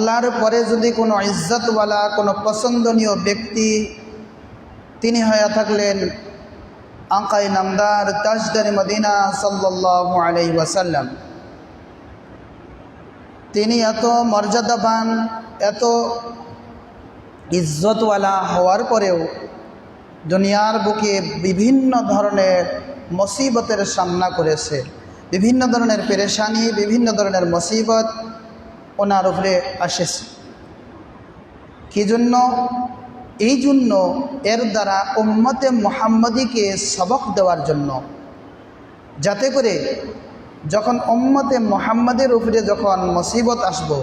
আল্লাহর পরে যদি কোনো ইজ্জতওয়ালা কোনো পছন্দনীয় ব্যক্তি তিনি হয়ে থাকলেন আকায়ে নামদার তাজদার মদিনা সাল্লাল্লাহু আলাইহি ওয়াসাল্লাম। তিনি এত মর্যাদাবান এত ইজ্জতওয়ালা হওয়ার পরেও দুনিয়ার বুকে বিভিন্ন ধরনের মুসিবতের সামনা করেছে, বিভিন্ন ধরনের পেরেশানি, বিভিন্ন ধরনের মুসিবত ওনার উপরে আসেছে। কি জন্য? এই জন্য এর দ্বারা উম্মতে মুহাম্মদীকে সবক দেওয়ার জন্য, যাতে করে যখন উম্মতে মুহাম্মদের উপরে যখন মুসিবত আসবো,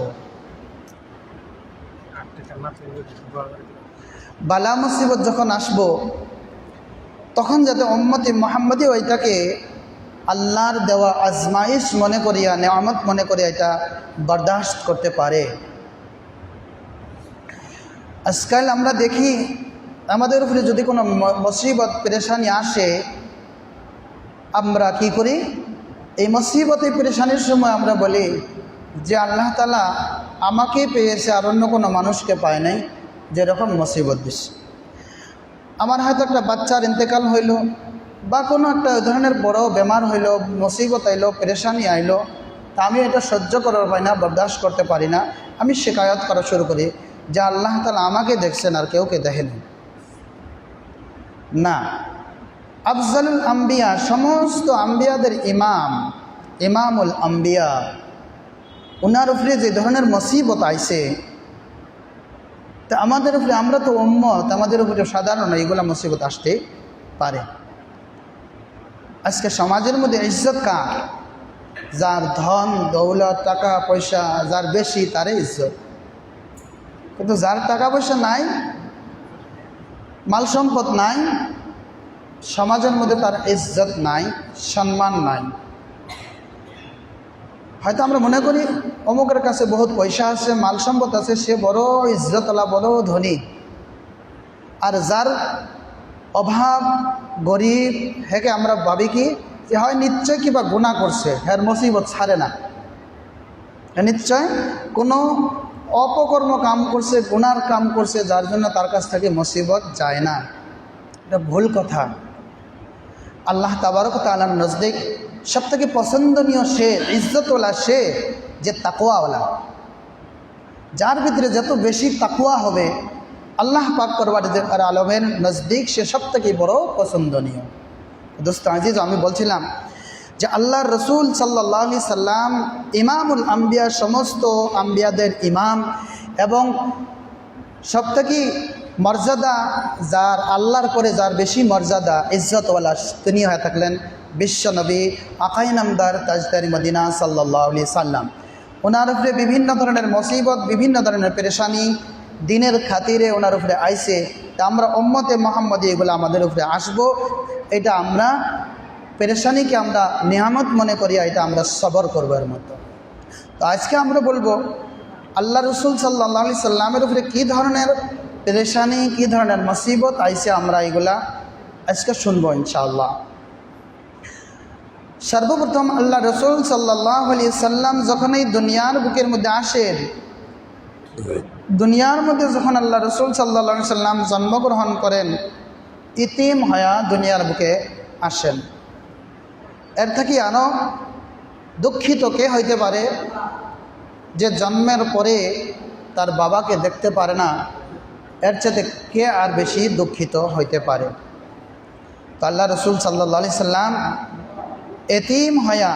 বালা মুসিবত যখন আসবো, তখন যাতে উম্মতে মুহাম্মদী ওইটাকে আল্লাহর দেওয়া আজমাইশ মনে করিয়া, নেয়ামত মনে করিয়া এটা বরদাস্ত করতে পারে। আজকাল আমরা দেখি আমাদের উপরে যদি কোনো মুসিবত পেরেশানি আসে, আমরা কি করি? এই মুসিবত এই পেরেশানির সময় আমরা বলি যে আল্লাহ তাআলা আমাকে পেয়েছে, আর অন্য কোনো মানুষকে পায় নাই, যেরকম মুসিবত দিচ্ছে। আমার হয়তো একটা বাচ্চার ইন্তেকাল হইল, বা কোনো একটা ধরনের বড় বেমার হইল, মুসিবত আইলো, পেরেশানি আইলো, তা আমি এটা সহ্য করার পাই না, বরদাস্ত করতে পারি না, আমি শিকায়ত করা শুরু করি যে আল্লাহ তাআলা আমাকে দেখছেন আর কেউকে দেখেন না। আফজালুল আম্বিয়া, সমস্ত আম্বিয়াদের ইমাম, ইমামুল আম্বিয়া, ওনার উপরে যে ধরনের মুসিবত আইছে, তা আমাদের উপরে, আমরা তো উম্মত, আমাদের উপরে সাধারণ এইগুলা মুসিবত আসতে পারে। আজকে সমাজের মধ্যে ইজ্জত কার? যার ধন দৌলত টাকা পয়সা যার বেশি তারই ইজ্জত, কিন্তু যার টাকা পয়সা নাই, মাল সম্পদ নাই, সমাজের মধ্যে তার ইজ্জত নাই, সম্মান নাই। হয়তো আমরা মনে করি অমুকের কাছে বহুত পয়সা আছে, মাল সম্পদ আছে, সে বড় ইজ্জতওয়ালা, বড় ধনী। আর যার অভাব, গরিব, হেকে আমরা ভাবি কি যে হয় নিশ্চয় কিবা গুনাহ করছে, হ্যার মুসিবত ছাড়ে না, নিশ্চয় কোনো অপকর্ম কাম করছে, গুনার কাম করছে, যার জন্য তার কাছ থেকে মুসিবত যায় না। এটা ভুল কথা। আল্লাহ তাবারক ওয়া তাআলার নজদিক সবথেকে পছন্দনীয় সে, ইজ্জতওয়ালা সে যে তাকওয়াওয়ালা। যার ভিতরে যত বেশি তাকওয়া হবে, আল্লাহ পাক পরওয়ারদিগার আলমের নজদিক সে সবথেকে বড় পছন্দনীয়। দোস্ত আজিজ, আমি বলছিলাম যে আল্লাহর রসুল সাল্লাল্লাহু আলাইহি সাল্লাম ইমামুল আম্বিয়া, সমস্ত আম্বিয়াদের ইমাম, এবং সবথেকে মর্যাদা যার, আল্লাহর পরে যার বেশি মর্যাদা ইজ্জতওয়ালা, তিনি হয়ে থাকলেন বিশ্বনবী আকায়ে নামদার তাজদার মদিনা সাল্লাল্লাহু আলাইহি সাল্লাম। ওনার উপরে বিভিন্ন ধরনের মুসিবত, বিভিন্ন ধরনের পেরেশানি দিনের খাতিরে ওনার উপরে আইছে। তা আমরা উম্মতে মুহাম্মদী এগুলো আমাদের উপরে আসবো, এটা আমরা পেরেশানিকে আমরা নিয়ামত মনে করি, এটা আমরা সবর করবার মতো। তো আজকে আমরা বলবো আল্লাহ রসুল সাল্লাল্লাহু আলাইহি সাল্লামের উপরে কী ধরনের পেরেশানি, কী ধরনের মুসিবত আইছে, আমরা এগুলা আজকে শুনবো ইনশাআল্লাহ। সর্বপ্রথম আল্লাহ রসুল সাল্লাল্লাহু আলাইহি সাল্লাম যখন এই দুনিয়ার বুকের মধ্যে আসেন, দুনিয়ার মধ্যে যখন আল্লাহ রসুল সাল্লাল্লাহু আলাইহি সাল্লাম জন্মগ্রহণ করেন, ইতিম হয়া দুনিয়ার বুকে আসেন। এর থেকে আরও দুঃখিত কে হইতে পারে যে জন্মের পরে তার বাবাকে দেখতে পারে না? এর চাইতে কে আর বেশি দুঃখিত হইতে পারে? তো আল্লাহ রসুল সাল্লাল্লাহু আলাইহি সাল্লাম এতিম হয়া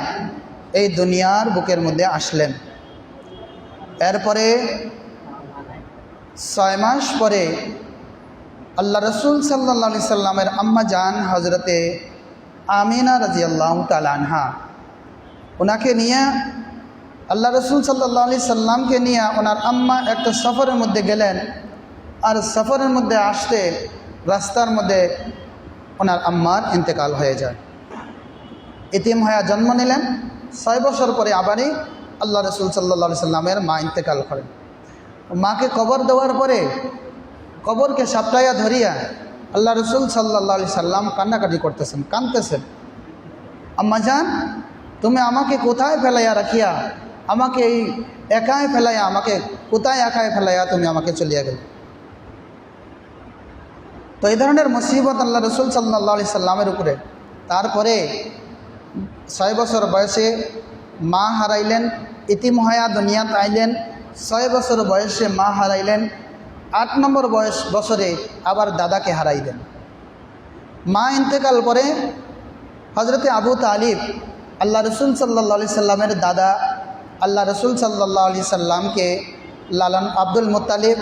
এই দুনিয়ার বুকের মধ্যে আসলেন। এরপরে 6 মাস পরে আল্লাহ রসুল সাল্লাল্লাহু আলাইহি সাল্লামের আম্মা জান হজরতে আমিনা রাদিয়াল্লাহু তাআলা আনহা, ওনাকে নিয়ে আল্লাহ রসুল সাল্লাল্লাহু আলাইহি সাল্লামকে নিয়ে ওনার আম্মা একটা সফরের মধ্যে গেলেন। আর সফরের মধ্যে আসতে রাস্তার মধ্যে ওনার আম্মার ইন্তেকাল হয়ে যায়। এতিম হয়ে জন্ম নিলেন। 6 বছর পরে আবারই আল্লাহ রসুল সাল্লাল্লাহু আলাইহি সাল্লামের মা ইন্তেকাল করেন। মাকে কবর দেওয়ার পরে কবরকে সাপটাইয়া ধরিয়া আল্লাহ রসুল সাল্লাল্লাহু আলাইহি সাল্লাম কান্নাকাটি করতেছেন, কাঁদতেছেন। আম্মা জান, তুমি আমাকে কোথায় ফেলাইয়া রাখিয়া আমাকে এই একাই ফেলাইয়া, আমাকে কোথায় একাই ফেলাইয়া তুমি আমাকে চলিয়া গেলে। তো এই ধরনের মুসিবত আল্লাহ রসুল সাল্লাল্লাহু আলাইহি সাল্লামের উপরে। তারপরে 6 বছর বয়সে মা হারাইলেন, ইতিম হয়া দুনিয়াতে আইলেন। 6 বছর বয়সে মা হারাইলেন, 8 নম্বর বছরে আবার দাদাকে হারাইলেন। মা ইন্তেকাল করে হজরতে আবু তালিব আল্লাহ রসুল সাল্লাল্লাহু আলাইহি সাল্লামের দাদা, আল্লাহ রসুল সাল্লাল্লাহু আলাইহি সাল্লামকে লালন, আব্দুল মুত্তালিব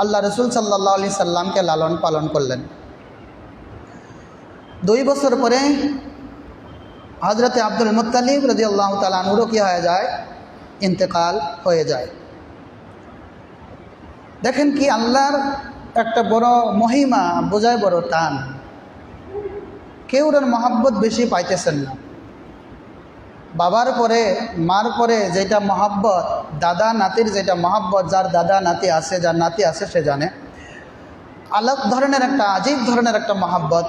আল্লাহ রসুল সাল্লাল্লাহু আলাইহি সাল্লামকে লালন পালন করলেন। 2 বছর পরে হজরতে আব্দুল মুত্তালিব রাদিয়াল্লাহু তাআলা আনহুরও কী হয়ে যায়, ইন্তেকাল হয়ে যায়। দেখেন কি আল্লাহর একটা বড় মহিমা, বোঝায় বড় টান। কেউ ওর মহাব্বত বেশি পাইতেছেন না। বাবার পরে, মার পরে যেটা মহাব্বত, দাদা নাতির যেটা মহাব্বত, যার দাদা নাতি আছে, যার নাতি আছে সে জানে। আলাগ ধরনের একটা, আজীব ধরনের একটা মহাব্বত।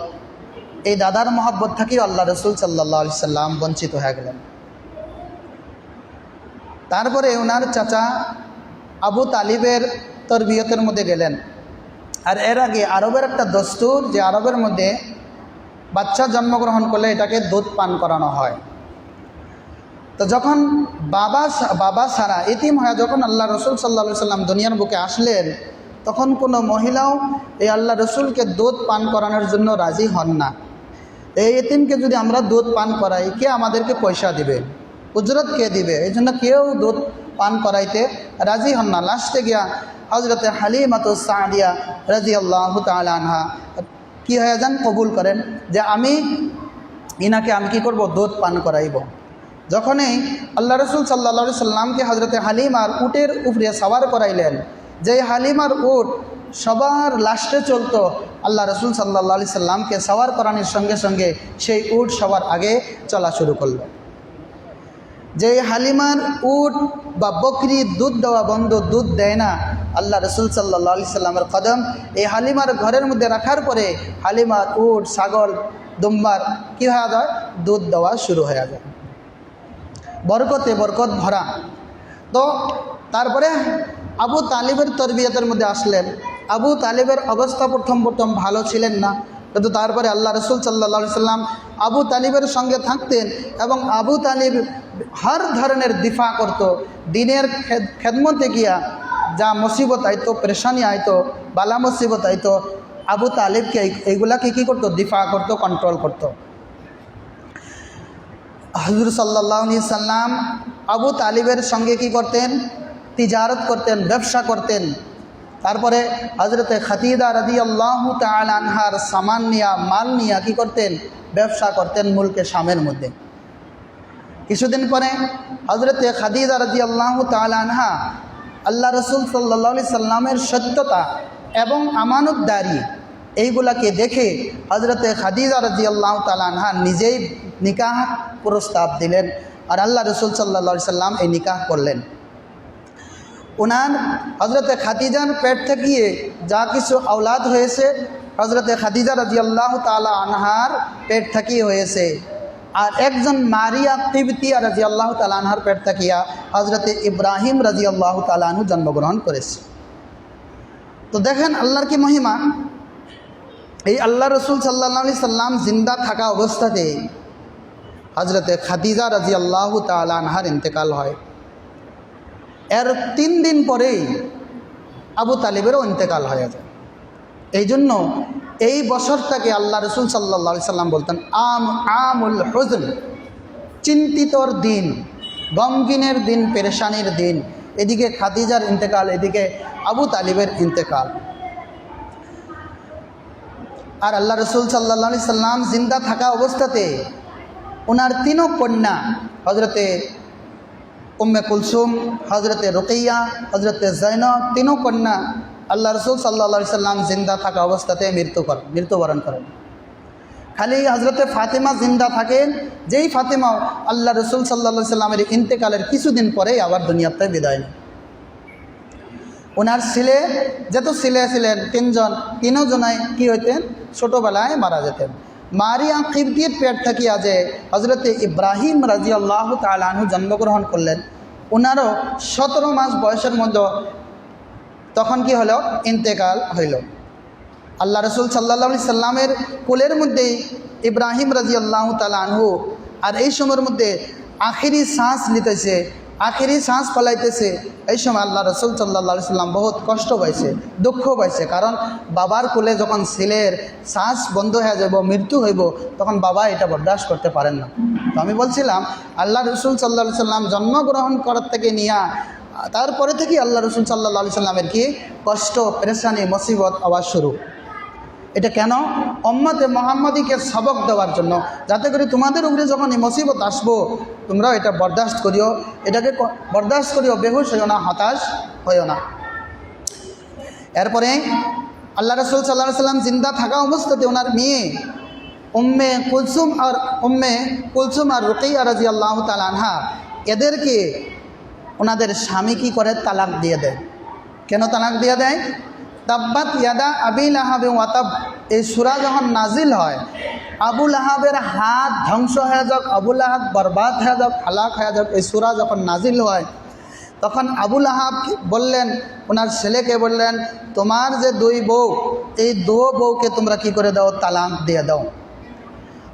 এই দাদার মহাব্বত থেকেও আল্লাহ রসুল সাল্লাল্লাহু আলাইহি সাল্লাম বঞ্চিত হয়ে গেলেন। তারপরে ওনার চাচা আবু তালিবের তরবিয়তের মধ্যে গেলেন। আর এর আগে আরবের একটা দস্তুর, যে আরবের মধ্যে বাচ্চা জন্মগ্রহণ করলে এটাকে দুধ পান করানো হয়। তো যখন বাবা সারা ইতিম হয়ে যখন আল্লাহ রসুল সাল্লাল্লাহু আলাইহি সাল্লাম দুনিয়ার বুকে আসলেন, তখন কোনো মহিলাও এই আল্লাহ রসুলকে দুধ পান করানোর জন্য রাজি হন না। এই ইতিমকে যদি আমরা দুধ পান করাই, কে আমাদেরকে পয়সা দিবে, উজরত কে দিবে? এই জন্য কেউ দুধ পান করাইতে রাজি হন না। লাস্টে গিয়া হজরতে হালিমাতুস সাদিয়া রাদিয়াল্লাহু তাআলা আনহা কী হয়ে যান, কবুল করেন যে আমি কি করব, দুধ পান করাইব। যখনই আল্লাহ রসুল সাল্লাল্লাহু আলাইহি সাল্লামকে হজরতে হালিমার উটের উপরে সওয়ার করাইলেন, যে হালিমার উট সবার লাস্টে চলতো, আল্লাহ রসুল সাল্লাল্লাহু আলাইহি সাল্লামকে সওয়ার করানোর সঙ্গে সঙ্গে সেই উট সবার আগে চলা শুরু করলো। যে হালিমার উট বা বকরি দুধ দেওয়া বন্ধ, দুধ দেয় না, আল্লাহ রসুল সাল্লাল্লাহু আলাইহি সাল্লামের কদম এই হালিমার ঘরের মধ্যে রাখার পরে হালিমার উট, ছাগল, দুম্বার কী হয়ে যায়, দুধ দেওয়া শুরু হয়ে যায়। বরকতে বরকত ভরা। তো তারপরে আবু তালিবের তরবিয়তের মধ্যে আসলেন। আবু তালিবের অবস্থা প্রথম ভালো ছিলেন না, কিন্তু তারপরে আল্লাহ রসুল সাল্লাল্লাহু আলাইহি সাল্লাম আবু তালিবের সঙ্গে থাকতেন এবং আবু তালিব হর ধরনের দিফা করত। দিনের খেদমতে গিয়া যা মুসিবত আইতো, পরেশানি আইতো, বালা মুসিবত আইতো, আবু তালিবকে এইগুলাকে কী করতো, দিফা করতো, কন্ট্রোল করতো। হুজুর সাল্লাল্লাহু আলাইহি সাল্লাম আবু তালিবের সঙ্গে কি করতেন, তিজারত করতেন, ব্যবসা করতেন। তারপরে হজরতে খাদিজা রাদিয়াল্লাহু তাআলা আনহার সামান নিয়া, মাল নিয়া কী করতেন, ব্যবসা করতেন মুলকে শামের মধ্যে। কিছুদিন পরে হজরতে খাদিজা রাদিয়াল্লাহু তাআলা আনহা আল্লাহ রসুল সাল্লাল্লাহু আলাইহি সাল্লামের সত্যতা এবং আমানতদারি এইগুলাকে দেখে হজরতে খাদিজা রাদিয়াল্লাহু তাআলা আনহা নিজেই নিকাহ প্রস্তাব দিলেন। আর আল্লাহ রসুল সাল্লাল্লাহু আলাইহি সাল্লাম এই নিকাহ করলেন। ওনার হজরতে খাদিজার পেট থেকে যা কিছু আওলাদ হয়েছে, হজরতে খাদিজা রাদিয়াল্লাহু তাআলা আনহার পেট থেকেই হয়েছে। আর একজন মারিয়া কিবতিয়া রাদিয়াল্লাহু তাআলা আনহার পেট থাকিয়া হজরতে ইব্রাহিম রাদিয়াল্লাহু তাআলা আনহু জন্মগ্রহণ করেছে। তো দেখেন আল্লাহর কি মহিমা। এই আল্লাহ রসুল সাল্লাল্লাহু আলাইহি সাল্লাম জিন্দা থাকা অবস্থাতে হজরতে খাদিজা রাদিয়াল্লাহু তাআলা আনহার ইন্তেকাল হয়। এর 3 দিন পরেই আবু তালিবেরও ইন্তেকাল হয়ে যায়। এই জন্য এই বছরটাকে আল্লাহ রসুল সাল্লাল্লাহু আলাইহি সাল্লাম বলতেন আমুল হুজন, চিন্তিতর দিন, গমগিনের দিন, পেরেশানির দিন। এদিকে খাদিজার ইন্তেকাল, এদিকে আবু তালিবের ইন্তেকাল। আর আল্লাহ রসুল সাল্লাল্লাহু আলাইহি সাল্লাম জিন্দা থাকা অবস্থাতে ওনার 3 কন্যা, হজরতে উম্মে কুলসুম, হজরতে রুকাইয়া, হজরতে জৈনব, 3 কন্যা আল্লাহ রসুল সাল্লাল্লাহু আলাইহি সাল্লাম জিন্দা থাকা অবস্থাতে মৃত্যুবরণ করেন। খালি হজরতে ফাতেমা জিন্দা থাকেন, যেই ফাতেমা আল্লাহ রসুল সাল্লাল্লাহু আলাইহি সাল্লামের ইন্তেকালের কিছুদিন পরেই আবার দুনিয়াতে বিদায় নেন। ওনার ছেলে, যেহেতু ছেলে ছিলেন 3 জন, 3 জনাই কী হইতেন, ছোটোবেলায় মারা যেতেন। মারিয়া কিবতির পেট থাকিয়া যে হজরতে ইব্রাহিম রাদিয়াল্লাহু তাআলা আনহু জন্মগ্রহণ করলেন, ওনারও 17 মাস বয়সের মধ্যে তখন কি হলো, ইন্তেকাল হইল। আল্লাহ রসুল সাল্লাল্লাহু আলাইহি সাল্লামের কোলের মধ্যেই ইব্রাহিম রাদিয়াল্লাহু তাআলা আনহু, আর এই সময়ের মধ্যে আখেরি শ্বাস নিতেছে, আখেরি শ্বাস ফলাইতেছে। এই সময় আল্লাহ রসুল সাল্লাল্লাহু আলাইহি সাল্লাম বহুত কষ্ট পাইছে, দুঃখ পাইছে, কারণ বাবার কোলে যখন ছেলের শ্বাস বন্ধ হয়ে যাব, মৃত্যু হইব, তখন বাবা এটা বরদাস্ত করতে পারেন না। তো আমি বলছিলাম আল্লাহ রসুল সাল্লাল্লাহু আলাইহি সাল্লাম জন্মগ্রহণ করার থেকে নিয়ে তারপরে থেকেই আল্লাহ রসুল সাল্লাল্লাহু আলাইহি সাল্লামের কি কষ্ট, পেরেশানি, মুসিবত আওয়াজ শুরু। এটা কেন? উম্মতে মুহাম্মাদীকে সবক দেওয়ার জন্য, যাতে করে তোমাদের উপরে যখন এই মুসিবত আসবো তোমরাও এটা বরদাস্ত করিও, এটাকে বরদাস্ত করিও, বেহুশ হইও না, হতাশ হইও না। এরপরে আল্লাহ রসুল সাল্লাল্লাহু আলাইহি সাল্লাম জিন্দা থাকা অবস্থাতে ওনার মেয়ে উম্মে কুলসুম আর রুকাইয়া রাদিয়াল্লাহু তাআলা আনহা, এদেরকে ওনাদের স্বামী কি করে, তালাক দিয়ে দেয়। কেন তালাক দিয়ে দেয়? তাব্বাত ইয়াদা আবি লাহাব ওয়া তাব, এই সূরা যখন নাজিল হয়, আবু লাহাবের হাত ধ্বংস হয়ে যাক, আবু লাহাব বরবাদ হয়ে যাক, হালাক হয়ে যাক, এই সূরা যখন নাজিল হয়, তখন আবু লাহাব বললেন, ওনার ছেলেকে বললেন, তোমার যে 2 বউ, এই 2 বউকে তোমরা কি করে দাও, তালাক দিয়ে দাও।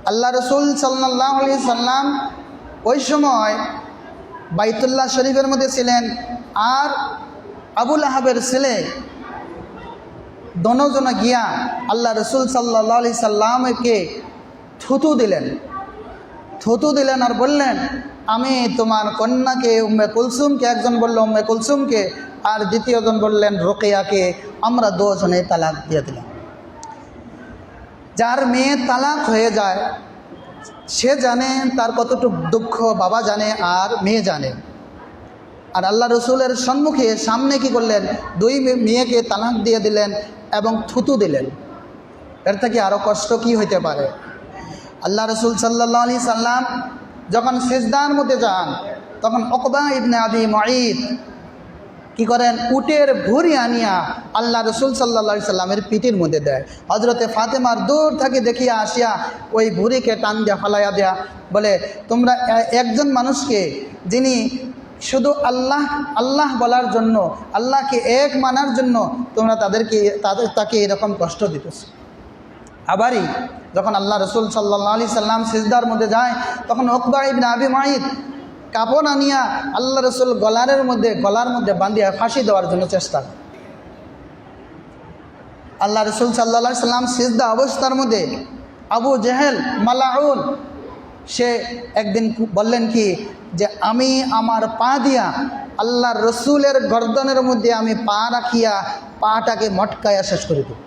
আল্লাহ রসুল সাল্লাল্লাহু আলাইহি সাল্লাম ওই সময় বাইতুল্লাহ শরীফের মধ্যে ছিলেন, আর আবু লাহাবের ছেলে দোনোজনে গিয়া আল্লাহ রসুল সাল্লাল্লাহু আলাইহি সাল্লামকে থুতু দিলেন আর বললেন, আমি তোমার কন্যাকে উম্মে কুলসুমকে, একজন বলল উম্মে কুলসুমকে, আর দ্বিতীয়জন বললেন রোকেয়াকে, আমরা 2 জনে তালাক দিয়ে দিলাম। যার মেয়ে তালাক হয়ে যায় সে জানে তার কতটুকু দুঃখ, বাবা জানে আর মেয়ে জানে। আর আল্লাহ রসুলের সম্মুখে সামনে কি করলেন, 2 মেয়েকে তালাক দিয়ে দিলেন এবং থুতু দিলেন। এর থেকে আরও কষ্ট কি হইতে পারে? আল্লাহ রসুল সাল্লাল্লাহু আলাইহি সাল্লাম যখন সিজদার মধ্যে যান, তখন উকবা ইবনে আবি মুঈত কি করেন, উটের ভুঁড়ি আনিয়া আল্লাহ রসুল সাল্লাল্লাহু আলাইহি সাল্লামের পিঠের মধ্যে দেয়। হজরতে ফাতেমার দূর থেকে দেখিয়া আসিয়া ওই ভুঁড়িকে টান দিয়া ফালাইয়া দেয়া, বলে, তোমরা একজন মানুষকে যিনি শুধু আল্লাহ আল্লাহ বলার জন্য, আল্লাহকে এক মানার জন্য তোমরা তাকে এরকম কষ্ট দিতেছ। আবারই যখন আল্লাহ রসুল সাল্লাল্লাহু আলাইহি সাল্লাম সিজদার মধ্যে যায়, তখন উকবা ইবনে আবি মুঈত কাপড় আনিয়া আল্লাহ রসুল গলার মধ্যে বান্ধিয়া ফাঁসি দেওয়ার জন্য চেষ্টা করে। আল্লাহ রসুল সাল্লাল্লাহু আলাইহি সাল্লাম সিজদা অবস্থার মধ্যে আবু জেহেল মালাউন, সে একদিন বললেন কি, যে আমি আমার পা দিয়া আল্লাহর রসুলের গর্দনের মধ্যে আমি পা রাখিয়া পাটাকে মটকাইয়া শেষ করে দেব।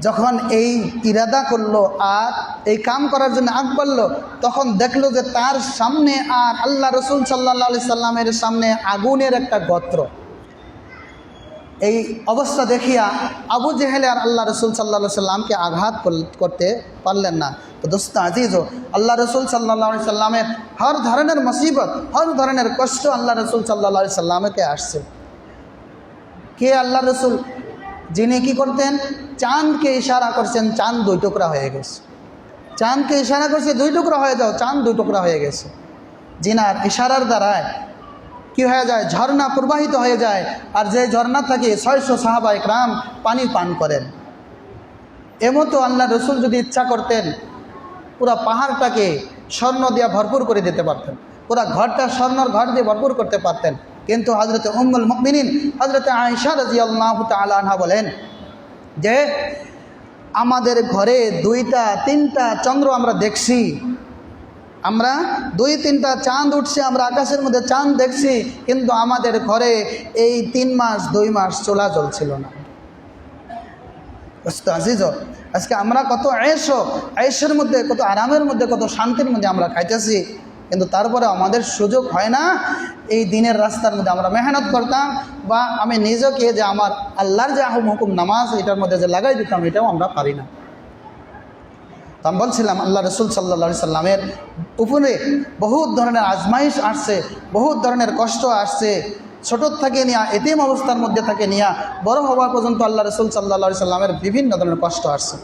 যখন এই ইরাদা করলো আর এই কাম করার জন্য আগ বাড়লো, তখন দেখলো যে তার সামনে আর আল্লাহ রসুল সাল্লাল্লাহু আলাইহি সাল্লামের সামনে আগুনের একটা গত্র। এই অবস্থা দেখিয়া আবু জেহেল আর আল্লাহ রসুল সাল্লাল্লাহু আলাইহি সাল্লামকে আঘাত করতে পারলেন না। তো দোস্ত আজিজও, আল্লাহ রসুল সাল্লাল্লাহু আলাইহি সাল্লামের হর ধরনের মুসিবত, হর ধরনের কষ্ট আল্লাহ রসুল সাল্লাল্লাহু আলাইহি সাল্লামকে আসছে। কে আল্লাহ রসুল? যিনি কি করতেন, চাঁদকে ইশারা করছেন, চাঁদ 2 টুকরা হয়ে গেছে। চাঁদকে ইশারা করছে 2 টুকরা হয়ে যাও, চাঁদ 2 টুকরা হয়ে গেছে। জিনার ইশারার দ্বারায় কি হয়ে যায়, ঝর্ণা প্রবাহিত হয়ে যায়, আর যে ঝর্ণা থেকে 600 সাহাবা ইকরাম পানি পান করেন। এমতো আল্লাহ রসুল যদি ইচ্ছা করতেন, পুরা পাহাড়টাকে স্বর্ণ দিয়ে ভরপুর করে দিতে পারতেন, পুরা ঘরটা স্বর্ণর ঘর দিয়ে ভরপুর করতে পারতেন। কিন্তু হজরতে উম্মুল মুমিনিন হজরতে আয়েশা রাদিয়াল্লাহু তাআলা আনহা বলেন যে, আমাদের ঘরে 2টা 3টা চন্দ্র আমরা দেখছি, আমরা 2-3টা চাঁদ উঠছে, আমরা আকাশের মধ্যে চাঁদ দেখছি, কিন্তু আমাদের ঘরে এই 3 মাস 2 মাস চোলা জ্বলছিল না। আজকে আমরা কত আয়েশের মধ্যে, কত আরামের মধ্যে, কত শান্তির মধ্যে আমরা খাইতেছি, কিন্তু তারপরে আমাদের সুযোগ হয় না এই দিনের রাস্তার মধ্যে আমরা মেহনত করতাম, বা আমি নিজেকে যে আমার আল্লাহর যে হুকুম নামাজ এটার মধ্যে যে লাগাই দিতাম, এটাও আমরা পারি না। আমি বলছিলাম আল্লাহ রসুল সাল্লাল্লাহু আলাইহি সাল্লামের উপরে বহুত ধরনের আজমাইশ আসছে, বহুত ধরনের কষ্ট আসছে। ছোট থেকে নিয়ে এতিম অবস্থার মধ্যে থেকে নিয়ে বড় হওয়া পর্যন্ত আল্লাহ রসুল সাল্লাল্লাহু আলাইহি সাল্লামের বিভিন্ন ধরনের কষ্ট আসছে।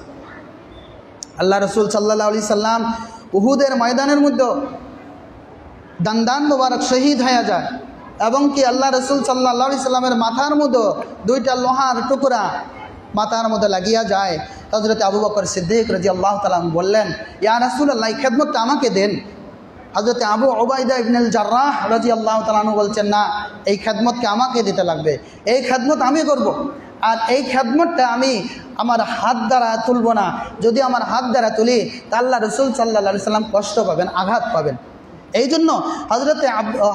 আল্লাহ রসুল সাল্লাল্লাহু আলাইহি সাল্লাম উহুদের ময়দানের মধ্যে দান্দান মোবারক শহীদ হয়ে যায় এবং কি আল্লাহ রসুল সাল্লাল্লাহু আলাইহি সাল্লামের মাথার মধ্যে দুইটা লোহার টুকরা মাথার মধ্যে লাগিয়া যায়। হযরত আবু বকর সিদ্দিক রাদিয়াল্লাহু তাআলা বললেন, ইয়া রাসূলুল্লাহ, এই খেদমতটা আমাকে দেন। হযরত আবু উবাইদা ইবনে আল জাররাহ রাদিয়াল্লাহু তাআলা বলছেন, না, এই খেদমতকে আমাকে দিতে লাগবে, এই খেদমত আমি করব। আর এই খেদমতটা আমি আমার হাত দ্বারা তুলব না। যদি আমার হাত দ্বারা তুলি তা আল্লাহ রসুল সাল্লাল্লাহু আলাইহি সাল্লাম কষ্ট পাবেন, আঘাত পাবেন। এই জন্য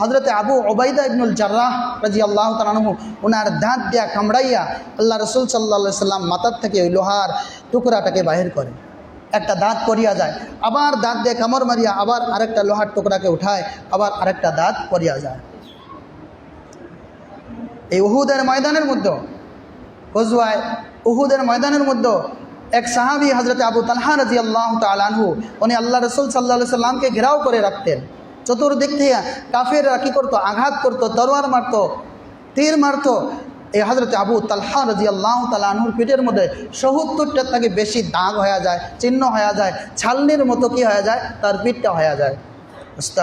হজরতে আবু উবাইদা ইবনুল জাররাহ রাদিয়াল্লাহু তাআলা আনহু ওনার দাঁত দিয়া কামড়াইয়া আল্লাহ রসুল সাল্লাল্লাহু আলাইহি সাল্লাম মাথার থেকে ওই লোহার টুকরাটাকে বাহির করে। একটা দাঁত পরিয়া যায়, আবার দাঁত দিয়ে কামড় মারিয়া আবার আরেকটা লোহার টুকরাকে উঠায়, আবার আরেকটা দাঁত পরিয়া যায়। এই উহুদের ময়দানের মধ্যে, গজওয়ায়ে উহুদের ময়দানের মধ্যে এক সাহাবী হজরত আবু তালহা রাদিয়াল্লাহু তাআলা আনহু, উনি আল্লাহ রসুল সাল্লাল্লাহু আলাইহি সাল্লামকে ঘেরাও করে রাখতেন। চতুর্দিক থেকে কাফেররা কী করতো, আঘাত করতো, তরোয়ার মারতো, তীর মারতো। এই হজরত আবু তালহা রাদিয়াল্লাহু তাআলা আনহুর পিঠের মধ্যে ৭০টা থেকে বেশি দাগ হয়ে যায়, চিহ্ন হয়ে যায়, ছালনির মতো কি হয়ে যায়, তার পিঠটা হয়ে যায়।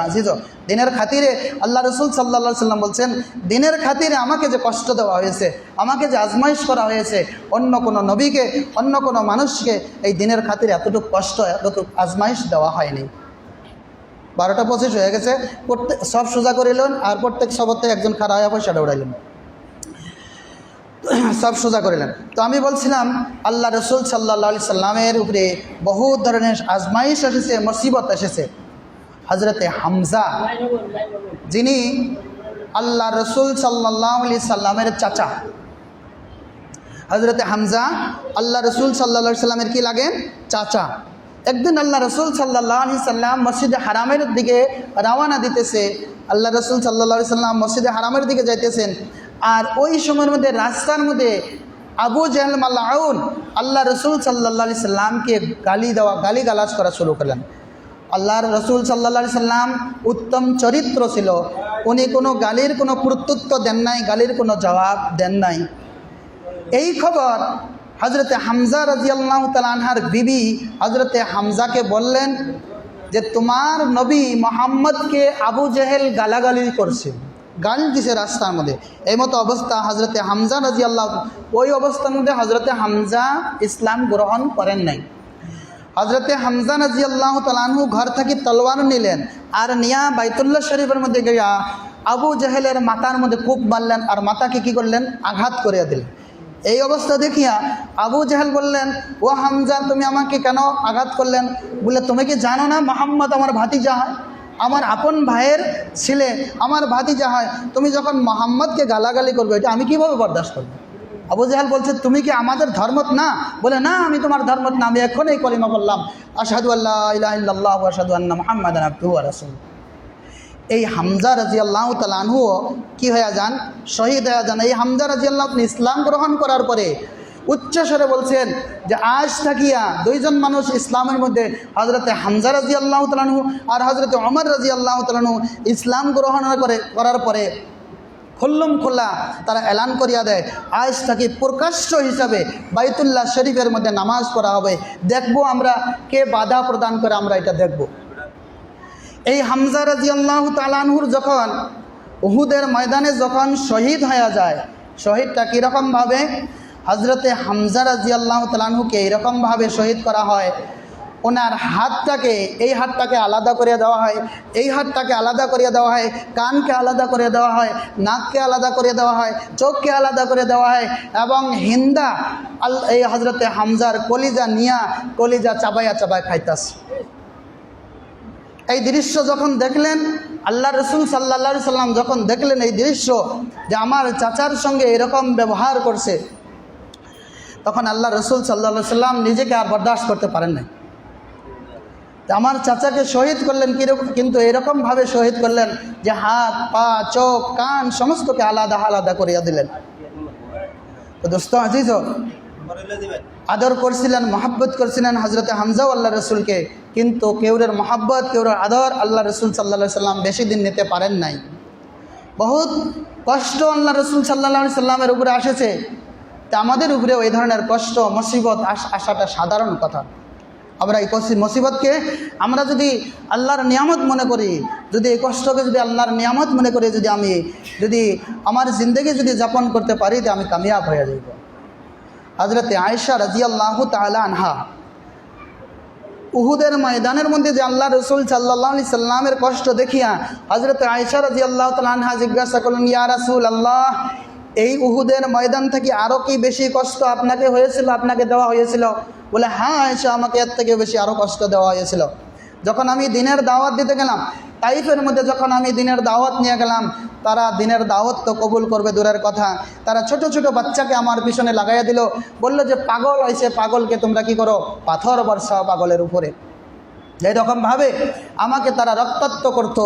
আজিজ, দিনের খাতিরে আল্লাহ রসুল সাল্লাল্লাহু আলাইহি সাল্লাম বলছেন, দিনের খাতিরে আমাকে যে কষ্ট দেওয়া হয়েছে, আমাকে যে আজমাইশ করা হয়েছে, অন্য কোনো নবীকে, অন্য কোনো মানুষকে এই দিনের খাতিরে এতটুকু কষ্ট, এতটুকু আজমাইশ দেওয়া হয়নি। 12টা 25 হয়ে গেছে, প্রত্যেক সব সোজা করিলেন আর প্রত্যেক সবতে একজন খাড়া হয়ে পয়সাটা উড়াইলেন, সব সোজা করিলেন। তো আমি বলছিলাম আল্লাহ রসুল সাল্লাল্লাহু আলাইহি সাল্লামের উপরে বহু ধরনের আজমাইশ এসেছে, মুসিবত এসেছে। হজরতে হামজা, যিনি আল্লাহ রসুল সাল্লাল্লাহু আলাইহি সাল্লামের চাচা, হজরতে হামজা আল্লাহ রসুল সাল্লাল্লাহু আলাইহি সাল্লামের কি লাগেন, চাচা। একদিন আল্লাহ রসুল সাল্লাল্লাহু আলাইহি সাল্লাম মসজিদে হারামের দিকে রওনা দিতেছে। আল্লাহ রসুল সাল্লাল্লাহু আলাইহি সাল্লাম মসজিদে হারামের দিকে যাইতেছেন, আর ওই সময়ের মধ্যে রাস্তার মধ্যে আবু জেহেল মালউন আল্লাহ রসুল সাল্লাল্লাহু আলাইহি সাল্লামকে গালি গালাজ করা শুরু করলেন। আল্লাহর রসুল সাল্লাল্লাহু আলাইহি সাল্লাম উত্তম চরিত্র ছিল, উনি কোনো গালির কোনো প্রত্যুত্তর দেন নাই, গালির কোনো জবাব দেন নাই। এই খবর হজরতে হামজা রাদিয়াল্লাহু তাআলা আনহার বিবি হজরতে হামজাকে বললেন যে, তোমার নবী মুহাম্মদকে আবু জেহেল গালাগালি করছে, গাল দিছে রাস্তার মধ্যে। এই মতো অবস্থা হজরতে হামজা রাদিয়াল্লাহু, ওই অবস্থার মধ্যে হজরতে হামজা ইসলাম গ্রহণ করেন নাই। হজরতে হামজা রাদিয়াল্লাহু তাআলা আনহু ঘর থেকে তলোয়ার নিলেন, আর নিয়া বাইতুল্লাহ শরীফের মধ্যে গিয়া আবু জেহেলের মাথার মধ্যে কূপ মারলেন, আর মাথাকে কি করলেন, আঘাত করিয়া দিলেন। এই অবস্থা দেখিয়া আবু জেহেল বললেন, ও হামজা, তুমি আমাকে কেন আঘাত করলেন? বলে, তুমি কি জানো না মুহাম্মদ আমার ভাতিজা হয়, আমার আপন ভাইয়ের ছেলে, আমার ভাতিজা হয়, তুমি যখন মুহাম্মদকে গালাগালি করবে এটা আমি কীভাবে বরদাস্ত করব? আবু জেহেল বলছে, তুমি কি আমাদের ধর্মত না? বলে, না, আমি তোমার ধর্মত না, আমি এখনই কলিমা বললাম, আশহাদু আল্লা ইলাহা ইল্লাল্লাহ ওয়া আশহাদু আন্না মুহাম্মাদান আবদুহু ওয়া রাসূলুহু। এই হামজা রাদিয়াল্লাহু তাআলা আনহু কি হয়ে যান, শহীদ হয়ে যান। এই হামজা রাদিয়াল্লাহু তাআলা ইসলাম গ্রহণ করার পরে উচ্চস্বরে বলছেন যে, আজ থাকিয়া দুইজন মানুষ ইসলামের মধ্যে, হজরতে হামজা রাদিয়াল্লাহু তাআলা আনহু আর হজরতে ওমর রাদিয়াল্লাহু তাআলা আনহু ইসলাম গ্রহণ করার পরে খুল্লম খোলা তারা এলান করিয়া দেয়, আজ থাকি প্রকাশ্য হিসাবে বাইতুল্লাহ শরীফের মধ্যে নামাজ পড়া হবে। দেখব আমরা কে বাধা প্রদান করে, আমরা এটা দেখব। এই হামজা রাদিয়াল্লাহু তাআলা আনহুর যখন উহুদের ময়দানে যখন শহীদ হয়ে যায়, শহীদটা কীরকমভাবে, হজরতে হামজা রাদিয়াল্লাহু তাআলা আনহুকে এইরকমভাবে শহীদ করা হয়, ওনার হাতটাকে, এই হাতটাকে আলাদা করে দেওয়া হয়, এই হাতটাকে আলাদা করে দেওয়া হয়, কানকে আলাদা করে দেওয়া হয়, নাককে আলাদা করে দেওয়া হয়, চোখকে আলাদা করে দেওয়া হয়, এবং হিন্দা এই হজরতে হামজার কলিজা নিয়া কলিজা চাবাইয়া খাইতাছে। এই দৃশ্য যখন দেখলেন আল্লাহ রসুল সাল্লাল্লাহু আলাইহি সাল্লাম, যখন দেখলেন এই দৃশ্য যে আমার চাচার সঙ্গে এরকম ব্যবহার করছে, তখন আল্লাহ রসুল সাল্লাল্লাহু আলাইহি সাল্লাম নিজেকে আর বরদাস্ত করতে পারেন নাই। আমার চাচাকে শহীদ করলেন, কিন্তু এরকমভাবে শহীদ করলেন যে হাত, পা, চোখ, কান সমস্তকে আলাদা আলাদা করিয়া দিলেন। তো দোস্ত আজিজ, আদর করছিলেন, মহাব্বত করছিলেন হজরতে হামজাও আল্লাহ রসুলকে, কিন্তু কেউরের মহাব্বত, কেউরের আদর আল্লাহ রসুল সাল্লাল্লাহু আলাইহি সাল্লাম বেশি দিন নিতে পারেন নাই। বহুত কষ্ট আল্লাহ রসুল সাল্লাল্লাহু আলাইহি সাল্লামের উপরে আসেছে। তা আমাদের উপরেও এই ধরনের কষ্ট, মুসিবত আসাটা সাধারণ কথা। আমরা এই মুসিবতকে আমরা যদি আল্লাহর নিয়ামত মনে করি, যদি এই কষ্টকে যদি আল্লাহর নিয়ামত মনে করি, যদি আমার জিন্দগি যদি যাপন করতে পারি, তো আমি কামিয়াব হয়ে যাইব। হযরত আয়েশা রাদিয়াল্লাহু তাআলা আনহা উহুদের ময়দানের মধ্যে যে আল্লাহ রসুল সাল্লাল্লাহু আলাইহি সাল্লামের কষ্ট দেখিয়া হযরত আয়েশা রাদিয়াল্লাহু তাআলা আনহা জিজ্ঞাসা করলেন, ইয়া রাসূলুল্লাহ, এই উহুদের ময়দান থেকে আরও কি বেশি কষ্ট আপনাকে হয়েছিল, আপনাকে দেওয়া হয়েছিল? বলে, হ্যাঁ আয়েশা, আমাকে এর থেকে বেশি আরও কষ্ট দেওয়া হয়েছিল। যখন আমি দিনের দাওয়াত দিতে গেলাম, তাইফের মধ্যে যখন আমি দিনের দাওয়াত নিয়ে গেলাম, তারা দিনের দাওয়াত তো কবুল করবে দূরের কথা, তারা ছোট ছোট বাচ্চাকে আমার পিছনে লাগাইয়া দিল, বলল যে পাগল হয়েছে, পাগলকে তোমরা কি করো, পাথর বর্ষাও পাগলের উপরে। এইরকমভাবে আমাকে তারা রক্তাক্ত করত,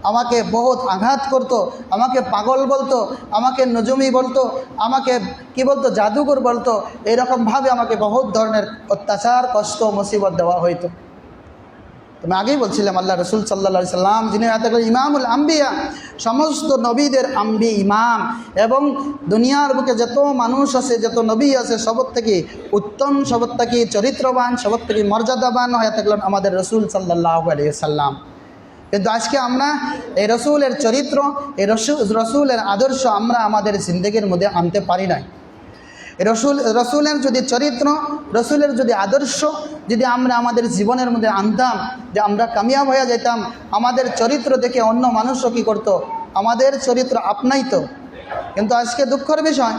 আমাকে বহুত আঘাত করত, আমাকে পাগল বলতো, আমাকে নজমি বলতো, আমাকে কি বলতো, জাদুঘর বলতো। এইরকমভাবে আমাকে বহুত ধরনের অত্যাচার, কষ্ট, মুসিবত দেওয়া হইতো। আমি আগেই বলছিলাম, আল্লাহ রসুল সাল্লাল্লাহু আলাইহি সাল্লাম যিনি ইমামুল আম্বিয়া, সমস্ত নবীদের ইমাম, এবং দুনিয়ার বুকে যত মানুষ আছে, যত নবী আছে, সবর থেকে উত্তম, সবর থেকে চরিত্রবান, সবর থেকে মর্যাদাবান হয়ে থাকলেন আমাদের রসুল সাল্লাল্লাহু আলাইহি সাল্লাম। কিন্তু আজকে আমরা এই রসুলের চরিত্র, এই রসুলের আদর্শ আমরা আমাদের জিন্দেগির মধ্যে আনতে পারি নাই। রসুলের যদি চরিত্র, রসুলের যদি আদর্শ যদি আমরা আমাদের জীবনের মধ্যে আনতাম, যে আমরা কামিয়াব হয়ে যেতাম। আমাদের চরিত্র দেখে অন্য মানুষও কী করতো, আমাদের চরিত্র আপনাইতো। কিন্তু আজকে দুঃখের বিষয়,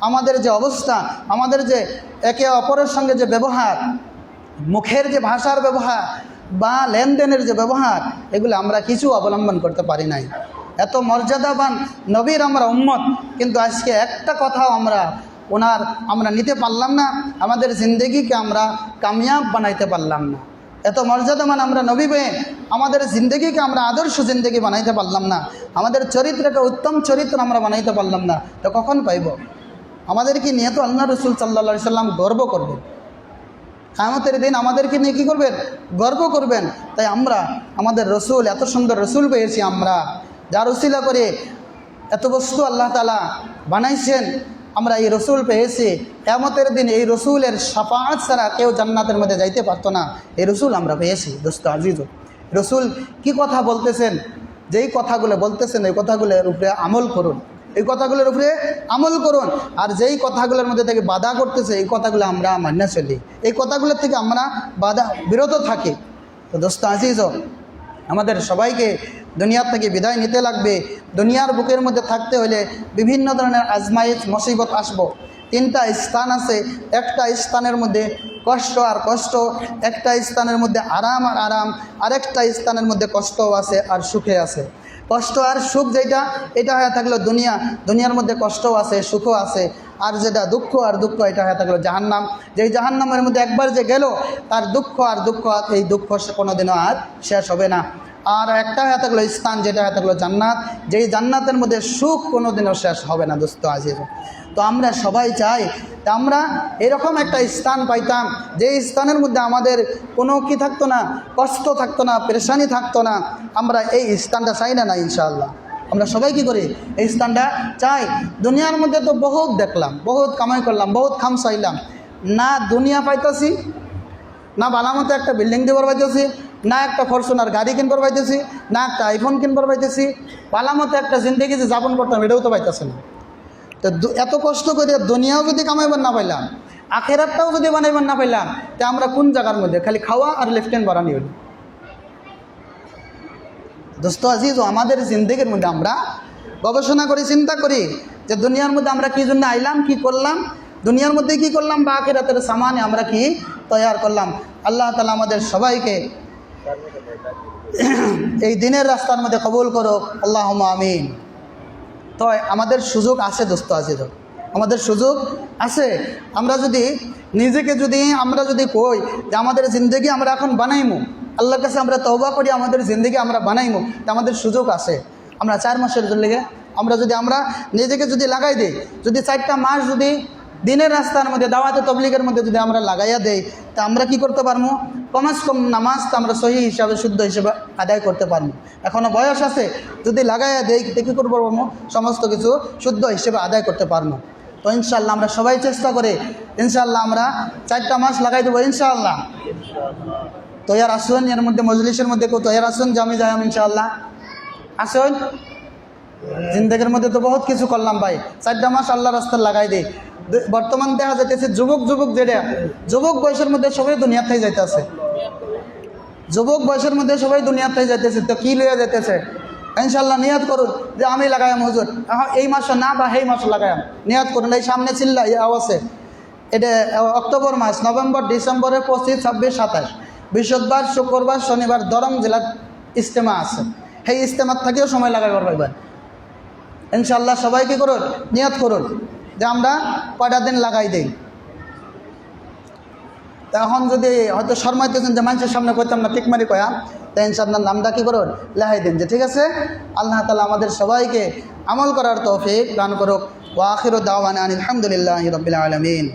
আমাদের যে অবস্থা, আমাদের যে একে অপরের সঙ্গে যে ব্যবহার, মুখের যে ভাষার ব্যবহার বা লেনদেনের যে ব্যবহার, এগুলো আমরা কিছু অবলম্বন করতে পারি নাই। এত মর্যাদাবান নবীর আমরা উম্মত, কিন্তু আজকে একটা কথাও আমরা নিতে পারলাম না, আমাদের জিন্দগিকে আমরা কামিয়াব বানাইতে পারলাম না। এত মর্যাদাবান আমরা নবী পেয়ে আমাদের জিন্দগিকে আমরা আদর্শ জিন্দগি বানাইতে পারলাম না, আমাদের চরিত্রকে উত্তম চরিত্র আমরা বানাইতে পারলাম না, তো কখন পাইব? আমাদেরকে নিয়ে তো আল্লাহ রসুল সাল্লাল্লাহু আলাইহি সাল্লাম গর্ব করবেন, কিয়ামতের দিন আমাদেরকে নিয়ে কী করবেন? গর্ব করবেন। তাই আমরা আমাদের রসুল, এত সুন্দর রসুল পেয়েছি আমরা, যার উসিলা করে এত বস্তু আল্লাহ তাআলা বানাইছেন, আমরা এই রসুল পেয়েছি। কিয়ামতের দিন এই রসুলের শাফাআত ছাড়া কেউ জান্নাতের মধ্যে যাইতে পারতো না। এই রসুল আমরা পেয়েছি। দোস্ত আজিজ, রসুল কি কথা বলতেছেন, যেই কথাগুলো বলতেছেন, এই কথাগুলোর উপরে আমল করুন, এই কথাগুলোর উপরে আমল করুন। আর যেই কথাগুলোর মধ্যে থেকে বাধা করতেছে, এই কথাগুলো আমরা মান্য চলি, এই কথাগুলোর থেকে আমরা বিরত থাকি। তো দোস্ত আজিজ, আমাদের সবাইকে দুনিয়ার থেকে বিদায় নিতে লাগবে। দুনিয়ার বুকের মধ্যে থাকতে হলে বিভিন্ন ধরনের আজমাইশ, মুসিবত আসবো। তিনটা স্থান আছে, একটা স্থানের মধ্যে কষ্ট আর কষ্ট, একটা স্থানের মধ্যে আরাম আর আরাম, আরেকটা স্থানের মধ্যে কষ্টও আছে আর সুখে আছে। কষ্ট আর সুখ যেটা, এটা হয়ে থাকলো দুনিয়া, দুনিয়ার মধ্যে কষ্টও আছে, সুখও আছে। আর যেটা দুঃখ আর দুঃখ, এটা হয়ে থাকলো জাহান্নাম, যেই জাহান্নামের মধ্যে একবার যে গেল, তার দুঃখ আর দুঃখ, এই দুঃখ কোনোদিনও আর শেষ হবে না। আর একটা হয়ে থাকলো স্থান, যেটা হয়ে থাকলো জান্নাত, যেই জান্নাতের মধ্যে সুখ কোনোদিনও শেষ হবে না। দোস্ত আজিজ, তো আমরা সবাই চাই তা আমরা এরকম একটা স্থান পাইতাম, যে স্থানের মধ্যে আমাদের কোনো কি থাকতো না, কষ্ট থাকতো না, পেরেশানি থাকতো না। আমরা এই স্থানটা চাই না? ইনশাআল্লাহ আমরা সবাই কি করি, এই স্থানটা চাই। দুনিয়ার মধ্যে তো বহুত দেখলাম, বহুত কামাই করলাম, বহুত খাম চাইলাম, না দুনিয়া পাইতেছি, না বালামতো একটা বিল্ডিং দিবার পাইতেছি, না একটা ফরচুনার গাড়ি কিনবার পাইতেছি, না একটা আইফোন কিনবার পাইতেছি, বালামতো একটা জিন্দগি যে যাপন করতাম, এটাও তো পাইতেছে না। তো এত কষ্ট করে দুনিয়াও যদি কামাইবার না পাইলাম, আখেরাতটাও যদি বানাইবার না পাইলাম, তো আমরা কোন জায়গার মধ্যে খালি খাওয়া আর লেফটেন্ট বাড়ানি হল? দোস্ত আজিজ, আমাদের জিন্দগির মধ্যে আমরা গবেষণা করি, চিন্তা করি যে দুনিয়ার মধ্যে আমরা কি জন্য আইলাম, কি করলাম, দুনিয়ার মধ্যে কি করলাম, বা আখেরাতের সামানে আমরা কি তৈয়ার করলাম। আল্লাহ তাআলা আমাদের সবাইকে এই দিনের রাস্তার মধ্যে কবুল করো, আল্লাহুম্মা আমিন। তো আমাদের সুযোগ আছে দোস্ত আজিজ, আমাদের সুযোগ আছে। আমরা যদি নিজেকে আমরা যদি কই যে আমাদের জিন্দগি আমরা এখন বানাইমু, আল্লাহর কাছে আমরা তওবা করি আমাদের জিন্দগি আমরা বানাইমু, তো আমাদের সুযোগ আছে। আমরা 4 মাসের জন্য আমরা নিজেকে যদি লাগাই দিই, যদি 4টা মাস যদি দিনের রাস্তার মধ্যে, দাওয়াতে তবলিগের মধ্যে যদি আমরা লাগাইয়া দেই, তা আমরা কি করতে পারবো? কমাস কম নামাজ তো আমরা সহি হিসাবে, শুদ্ধ হিসাবে আদায় করতে পারবো। এখনও বয়স আছে, যদি লাগাইয়া দেই, কী করতে পারবো? সমস্ত কিছু শুদ্ধ হিসেবে আদায় করতে পারবো। তো ইনশাআল্লাহ আমরা সবাই চেষ্টা করি, ইনশাআল্লাহ আমরা 4টা মাস লাগাই দেবো ইনশাআল্লাহ। তৈয়ার আসুন, এর মধ্যে মজলিসের মধ্যে কেউ তৈয়ার আসুন যে আমি যাই ইনশাআল্লাহ? আসুন। জিন্দেগির মধ্যে তো বহুত কিছু করলাম ভাই, 4টা মাস আল্লাহ রাস্তায় লাগাই দিই। বর্তমান দেখা যাইতেছে যুবক যেটা যুবক বয়সের মধ্যে সবাই দুনিয়ার থেকে যাইতেছে, যুবক বয়সের মধ্যে সবাই দুনিয়ার থেকে যাইতেছে। তো কি লইয়া যাইতেছে? ইনশাআল্লাহ নিয়াত করুন যে আমি লাগাইম হুজুর, এই মাসে না বা এই মাসে লাগাইম, নিয়াত করুন। এই সামনে চিল্লা আছে, এটা অক্টোবর মাস, নভেম্বর, ডিসেম্বরের 25, 26, 27 বৃহস্পতিবার, শুক্রবার, শনিবার দরং জেলার ইজতেমা আছে। সেই ইজতেমার থেকেও সময় লাগাই পারবেন ইনশাআল্লাহ। সবাই কি করুন? নিয়াত করুন যে আমরা কয়টা দিন লাগাই দিই। তা এখন যদি হয়তো শর্মাইতেছেন যে মানুষের সামনে কইতাম না, টিকমারি কয়া, তাই ইনশাআল্লাহ নামটা কি করুন? লেখাই দিন যে ঠিক আছে। আল্লাহ তাআলা আমাদের সবাইকে আমল করার তৌফিক দান করুক। ওয়া আখিরু দাওয়ানা আলহামদুলিল্লাহি রাব্বিল আলামিন।